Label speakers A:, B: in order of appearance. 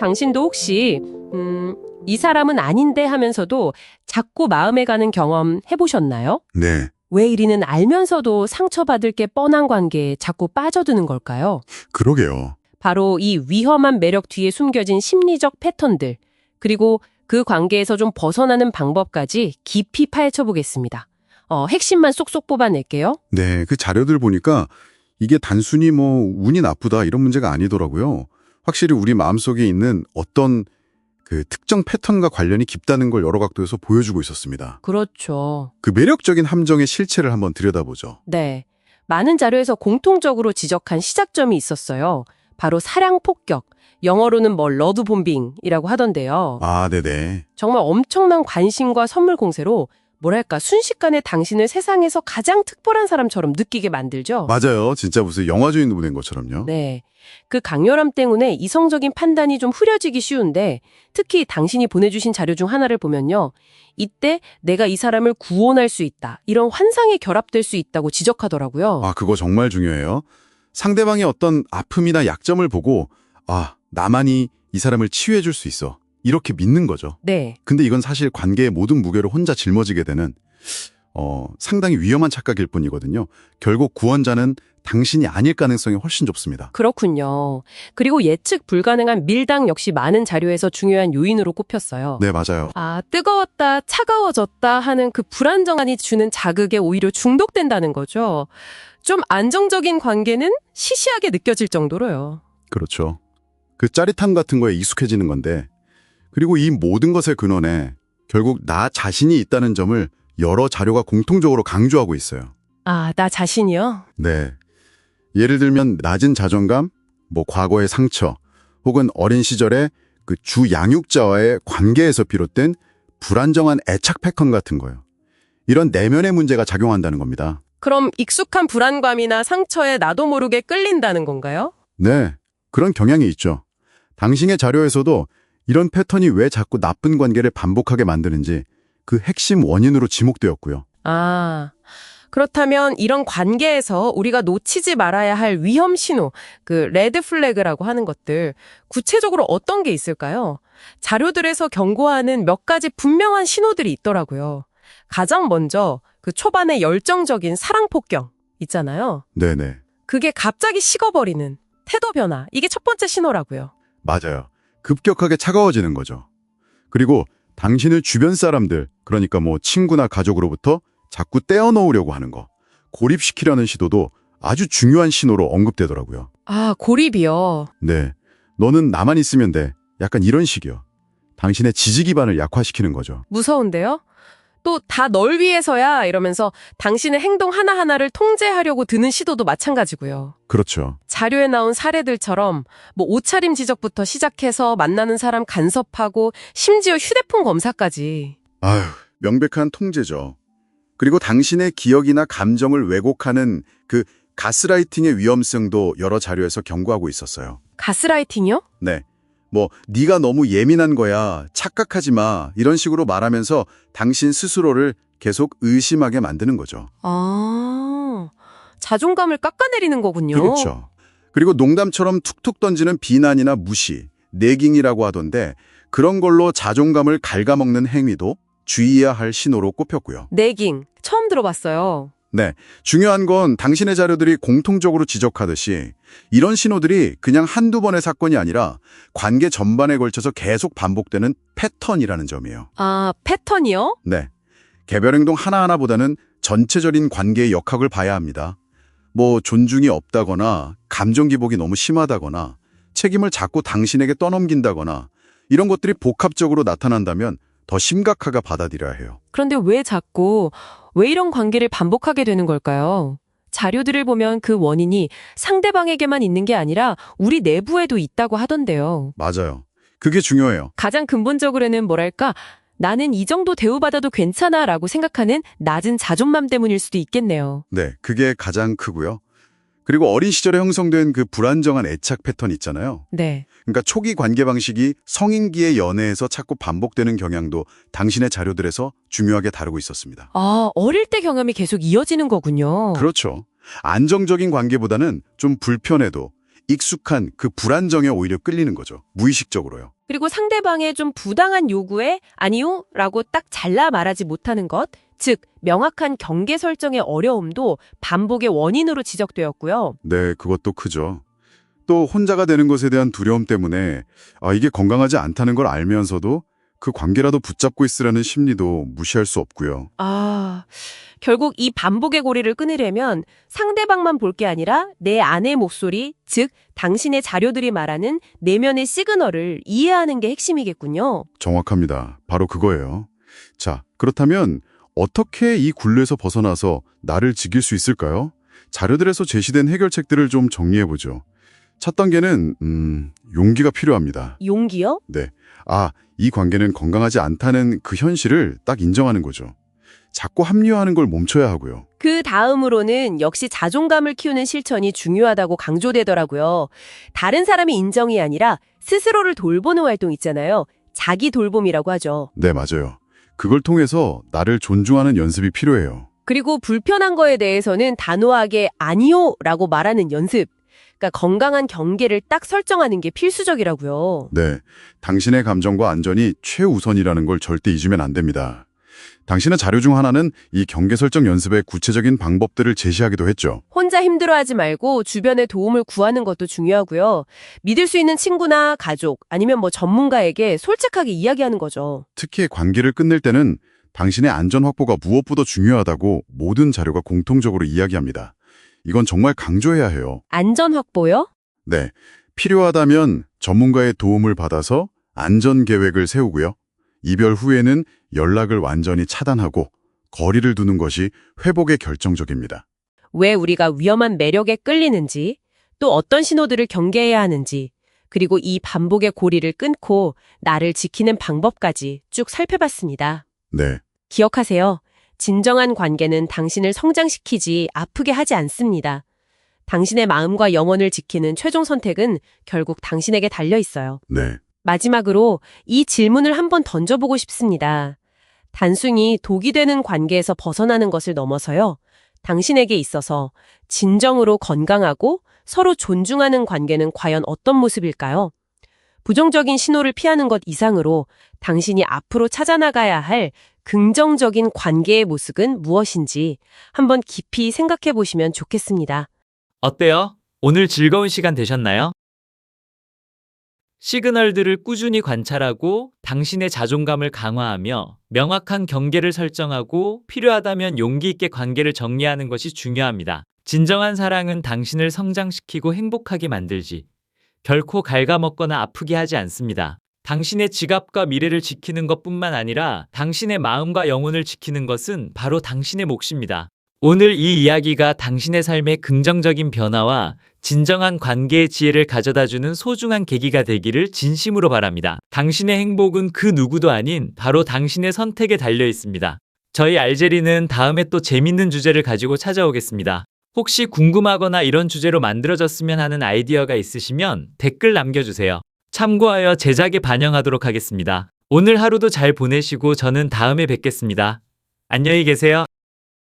A: 당신도 혹시 이 사람은 아닌데 하면서도 자꾸 마음에 가는 경험 해보셨나요?
B: 네,
A: 왜 이리는 알면서도 상처받을 게 뻔한 관계에 자꾸 빠져드는 걸까요?
B: 그러게요.
A: 바로 이 위험한 매력 뒤에 숨겨진 심리적 패턴들, 그리고 그 관계에서 좀 벗어나는 방법까지 깊이 파헤쳐 보겠습니다. 핵심만 쏙쏙 뽑아낼게요.
B: 네, 그 자료들 보니까 이게 단순히 뭐 운이 나쁘다 이런 문제가 아니더라고요. 확실히 우리 마음속에 있는 어떤 그 특정 패턴과 관련이 깊다는 걸 여러 각도에서 보여주고 있었습니다.
A: 그렇죠.
B: 그 매력적인 함정의 실체를 한번 들여다보죠.
A: 네. 많은 자료에서 공통적으로 지적한 시작점이 있었어요. 바로 사랑 폭격, 영어로는 러브 봄빙이라고 하던데요.
B: 아, 네네.
A: 정말 엄청난 관심과 선물 공세로 뭐랄까 순식간에 당신을 세상에서 가장 특별한 사람처럼 느끼게 만들죠.
B: 맞아요. 진짜 무슨 영화 주인공 보낸 것처럼요.
A: 네. 그 강렬함 때문에 이성적인 판단이 좀 흐려지기 쉬운데 특히 당신이 보내주신 자료 중 하나를 보면요. 이때 내가 이 사람을 구원할 수 있다. 이런 환상에 결합될 수 있다고 지적하더라고요.
B: 아, 그거 정말 중요해요. 상대방의 어떤 아픔이나 약점을 보고 아, 나만이 이 사람을 치유해 줄 수 있어. 이렇게 믿는 거죠.
A: 네.
B: 근데 이건 사실 관계의 모든 무게를 혼자 짊어지게 되는 상당히 위험한 착각일 뿐이거든요. 결국 구원자는 당신이 아닐 가능성이 훨씬 좁습니다.
A: 그렇군요. 그리고 예측 불가능한 밀당 역시 많은 자료에서 중요한 요인으로 꼽혔어요.
B: 네, 맞아요.
A: 아, 뜨거웠다, 차가워졌다 하는 그 불안정함이 주는 자극에 오히려 중독된다는 거죠. 좀 안정적인 관계는 시시하게 느껴질 정도로요.
B: 그렇죠. 그 짜릿함 같은 거에 익숙해지는 건데 그리고 이 모든 것의 근원에 결국 나 자신이 있다는 점을 여러 자료가 공통적으로 강조하고 있어요.
A: 아, 나 자신이요?
B: 네. 예를 들면 낮은 자존감, 과거의 상처, 혹은 어린 시절의 그 주 양육자와의 관계에서 비롯된 불안정한 애착 패턴 같은 거요. 이런 내면의 문제가 작용한다는 겁니다.
A: 그럼 익숙한 불안감이나 상처에 나도 모르게 끌린다는 건가요?
B: 네, 그런 경향이 있죠. 당신의 자료에서도 이런 패턴이 왜 자꾸 나쁜 관계를 반복하게 만드는지 그 핵심 원인으로 지목되었고요.
A: 아, 그렇다면 이런 관계에서 우리가 놓치지 말아야 할 위험 신호, 그 레드 플래그라고 하는 것들, 구체적으로 어떤 게 있을까요? 자료들에서 경고하는 몇 가지 분명한 신호들이 있더라고요. 가장 먼저 그 초반에 열정적인 사랑 폭격 있잖아요.
B: 네네.
A: 그게 갑자기 식어버리는 태도 변화, 이게 첫 번째 신호라고요.
B: 맞아요. 급격하게 차가워지는 거죠. 그리고 당신을 주변 사람들, 그러니까 친구나 가족으로부터 자꾸 떼어놓으려고 하는 거, 고립시키려는 시도도 아주 중요한 신호로 언급되더라고요.
A: 아, 고립이요.
B: 네, 너는 나만 있으면 돼. 약간 이런 식이요. 당신의 지지 기반을 약화시키는 거죠.
A: 무서운데요? 또 다 널 위해서야 이러면서 당신의 행동 하나하나를 통제하려고 드는 시도도 마찬가지고요.
B: 그렇죠.
A: 자료에 나온 사례들처럼 옷차림 지적부터 시작해서 만나는 사람 간섭하고 심지어 휴대폰 검사까지.
B: 아휴, 명백한 통제죠. 그리고 당신의 기억이나 감정을 왜곡하는 그 가스라이팅의 위험성도 여러 자료에서 경고하고 있었어요.
A: 가스라이팅이요?
B: 네. 네가 너무 예민한 거야. 착각하지 마. 이런 식으로 말하면서 당신 스스로를 계속 의심하게 만드는 거죠.
A: 아, 자존감을 깎아내리는 거군요.
B: 그렇죠. 그리고 농담처럼 툭툭 던지는 비난이나 무시, 내깅이라고 하던데 그런 걸로 자존감을 갉아먹는 행위도 주의해야 할 신호로 꼽혔고요.
A: 내깅, 처음 들어봤어요.
B: 네, 중요한 건 당신의 자료들이 공통적으로 지적하듯이 이런 신호들이 그냥 한두 번의 사건이 아니라 관계 전반에 걸쳐서 계속 반복되는 패턴이라는 점이에요.
A: 아, 패턴이요?
B: 네, 개별 행동 하나하나보다는 전체적인 관계의 역학을 봐야 합니다. 존중이 없다거나 감정 기복이 너무 심하다거나 책임을 자꾸 당신에게 떠넘긴다거나 이런 것들이 복합적으로 나타난다면 더 심각하게 받아들여야 해요.
A: 그런데 왜 이런 관계를 반복하게 되는 걸까요? 자료들을 보면 그 원인이 상대방에게만 있는 게 아니라 우리 내부에도 있다고 하던데요.
B: 맞아요. 그게 중요해요.
A: 가장 근본적으로는 나는 이 정도 대우받아도 괜찮아 라고 생각하는 낮은 자존감 때문일 수도 있겠네요.
B: 네, 그게 가장 크고요. 그리고 어린 시절에 형성된 그 불안정한 애착 패턴 있잖아요.
A: 네.
B: 그러니까 초기 관계 방식이 성인기의 연애에서 자꾸 반복되는 경향도 당신의 자료들에서 중요하게 다루고 있었습니다.
A: 아, 어릴 때 경험이 계속 이어지는 거군요.
B: 그렇죠. 안정적인 관계보다는 좀 불편해도 익숙한 그 불안정에 오히려 끌리는 거죠. 무의식적으로요.
A: 그리고 상대방의 좀 부당한 요구에 아니요 라고 딱 잘라 말하지 못하는 것, 즉 명확한 경계 설정의 어려움도 반복의 원인으로 지적되었고요.
B: 네, 그것도 크죠. 또 혼자가 되는 것에 대한 두려움 때문에 이게 건강하지 않다는 걸 알면서도 그 관계라도 붙잡고 있으라는 심리도 무시할 수 없고요.
A: 결국 이 반복의 고리를 끊으려면 상대방만 볼 게 아니라 내 안의 목소리, 즉 당신의 자료들이 말하는 내면의 시그널을 이해하는 게 핵심이겠군요.
B: 정확합니다. 바로 그거예요. 자, 그렇다면 어떻게 이 굴레에서 벗어나서 나를 지킬 수 있을까요? 자료들에서 제시된 해결책들을 좀 정리해보죠. 첫 단계는 용기가 필요합니다.
A: 용기요?
B: 네. 이 관계는 건강하지 않다는 그 현실을 딱 인정하는 거죠. 자꾸 합리화하는 걸 멈춰야 하고요.
A: 그 다음으로는 역시 자존감을 키우는 실천이 중요하다고 강조되더라고요. 다른 사람의 인정이 아니라 스스로를 돌보는 활동 있잖아요. 자기 돌봄이라고 하죠.
B: 네, 맞아요. 그걸 통해서 나를 존중하는 연습이 필요해요.
A: 그리고 불편한 거에 대해서는 단호하게 아니요 라고 말하는 연습. 그러니까 건강한 경계를 딱 설정하는 게 필수적이라고요.
B: 네, 당신의 감정과 안전이 최우선이라는 걸 절대 잊으면 안 됩니다. 당신의 자료 중 하나는 이 경계 설정 연습의 구체적인 방법들을 제시하기도 했죠.
A: 혼자 힘들어하지 말고 주변의 도움을 구하는 것도 중요하고요. 믿을 수 있는 친구나 가족 아니면 전문가에게 솔직하게 이야기하는 거죠.
B: 특히 관계를 끝낼 때는 당신의 안전 확보가 무엇보다 중요하다고 모든 자료가 공통적으로 이야기합니다. 이건 정말 강조해야 해요.
A: 안전 확보요?
B: 네, 필요하다면 전문가의 도움을 받아서 안전 계획을 세우고요. 이별 후에는 연락을 완전히 차단하고 거리를 두는 것이 회복에 결정적입니다.
A: 왜 우리가 위험한 매력에 끌리는지, 또 어떤 신호들을 경계해야 하는지, 그리고 이 반복의 고리를 끊고 나를 지키는 방법까지 쭉 살펴봤습니다.
B: 네,
A: 기억하세요. 진정한 관계는 당신을 성장시키지 아프게 하지 않습니다. 당신의 마음과 영혼을 지키는 최종 선택은 결국 당신에게 달려 있어요.
B: 네.
A: 마지막으로 이 질문을 한번 던져보고 싶습니다. 단순히 독이 되는 관계에서 벗어나는 것을 넘어서요. 당신에게 있어서 진정으로 건강하고 서로 존중하는 관계는 과연 어떤 모습일까요? 부정적인 신호를 피하는 것 이상으로 당신이 앞으로 찾아나가야 할 긍정적인 관계의 모습은 무엇인지 한번 깊이 생각해 보시면 좋겠습니다.
C: 어때요? 오늘 즐거운 시간 되셨나요? 시그널들을 꾸준히 관찰하고 당신의 자존감을 강화하며 명확한 경계를 설정하고 필요하다면 용기 있게 관계를 정리하는 것이 중요합니다. 진정한 사랑은 당신을 성장시키고 행복하게 만들지 결코 갉아먹거나 아프게 하지 않습니다. 당신의 지갑과 미래를 지키는 것뿐만 아니라 당신의 마음과 영혼을 지키는 것은 바로 당신의 몫입니다. 오늘 이 이야기가 당신의 삶의 긍정적인 변화와 진정한 관계의 지혜를 가져다주는 소중한 계기가 되기를 진심으로 바랍니다. 당신의 행복은 그 누구도 아닌 바로 당신의 선택에 달려 있습니다. 저희 알제리는 다음에 또 재밌는 주제를 가지고 찾아오겠습니다. 혹시 궁금하거나 이런 주제로 만들어졌으면 하는 아이디어가 있으시면 댓글 남겨주세요. 참고하여 제작에 반영하도록 하겠습니다. 오늘 하루도 잘 보내시고 저는 다음에 뵙겠습니다. 안녕히 계세요.